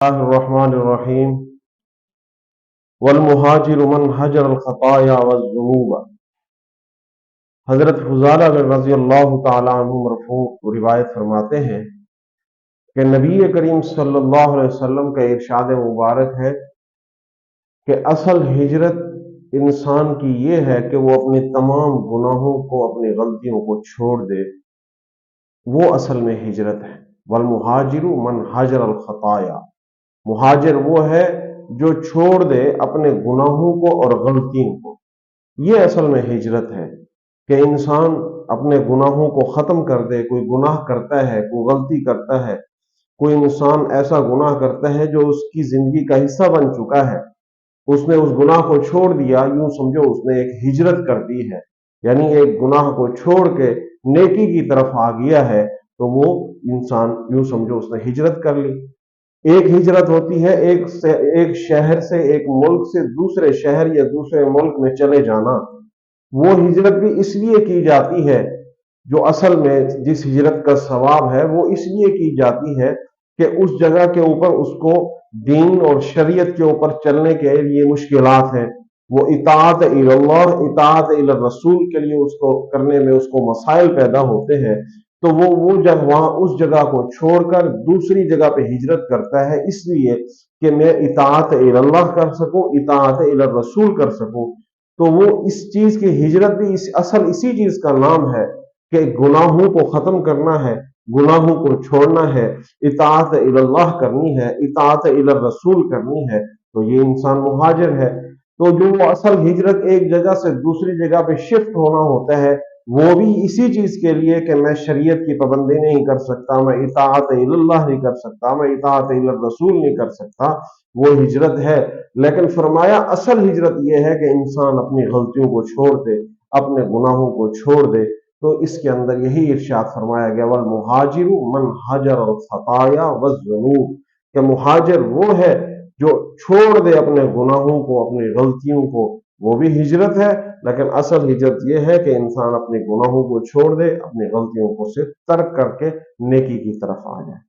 الرحمن الرحیم والمہاجر من حجر الخطایا والذنوب۔ حضرت حذیفہ بن رضی اللہ تعالیٰ عنہ مرفوع روایت فرماتے ہیں کہ نبی کریم صلی اللہ علیہ وسلم کا ارشاد مبارک ہے کہ اصل ہجرت انسان کی یہ ہے کہ وہ اپنے تمام گناہوں کو، اپنی غلطیوں کو چھوڑ دے، وہ اصل میں ہجرت ہے۔ والمہاجر من حجر الخطایا، مہاجر وہ ہے جو چھوڑ دے اپنے گناہوں کو اور غلطیوں کو۔ یہ اصل میں ہجرت ہے کہ انسان اپنے گناہوں کو ختم کر دے۔ کوئی گناہ کرتا ہے، کوئی غلطی کرتا ہے، کوئی انسان ایسا گناہ کرتا ہے جو اس کی زندگی کا حصہ بن چکا ہے، اس نے اس گناہ کو چھوڑ دیا، یوں سمجھو اس نے ایک ہجرت کر دی ہے، یعنی ایک گناہ کو چھوڑ کے نیکی کی طرف آ گیا ہے، تو وہ انسان یوں سمجھو اس نے ہجرت کر لی۔ ایک ہجرت ہوتی ہے ایک شہر سے، ایک ملک سے دوسرے شہر یا دوسرے ملک میں چلے جانا۔ وہ ہجرت بھی اس لیے کی جاتی ہے، جو اصل میں جس ہجرت کا ثواب ہے وہ اس لیے کی جاتی ہے کہ اس جگہ کے اوپر اس کو دین اور شریعت کے اوپر چلنے کے لیے مشکلات ہیں، وہ اطاعت اللہ، اطاعت الرسول کے لیے اس کو کرنے میں اس کو مسائل پیدا ہوتے ہیں، تو وہ جب وہاں اس جگہ کو چھوڑ کر دوسری جگہ پہ ہجرت کرتا ہے، اس لیے کہ میں اطاعت اللہ کر سکوں، اطاعت الرسول کر سکوں۔ تو وہ اس چیز کی ہجرت بھی اصل اسی چیز کا نام ہے کہ گناہوں کو ختم کرنا ہے، گناہوں کو چھوڑنا ہے، اطاعت اللہ کرنی ہے، اطاعت الرسول کرنی ہے، تو یہ انسان مہاجر ہے۔ تو جو اصل ہجرت ایک جگہ سے دوسری جگہ پہ شفٹ ہونا ہوتا ہے، وہ بھی اسی چیز کے لیے کہ میں شریعت کی پابندی نہیں کر سکتا، میں اطاعت اللہ نہیں کر سکتا، میں اطاعت الرسول نہیں کر سکتا، وہ ہجرت ہے۔ لیکن فرمایا اصل ہجرت یہ ہے کہ انسان اپنی غلطیوں کو چھوڑ دے، اپنے گناہوں کو چھوڑ دے۔ تو اس کے اندر یہی ارشاد فرمایا گیا والمہاجر من حجر الخطایا والذنوب، کہ مہاجر وہ ہے جو چھوڑ دے اپنے گناہوں کو، اپنی غلطیوں کو، وہ بھی ہجرت ہے۔ لیکن اصل ہجرت یہ ہے کہ انسان اپنے گناہوں کو چھوڑ دے، اپنی غلطیوں کو سے ترک کر کے نیکی کی طرف آ جائے۔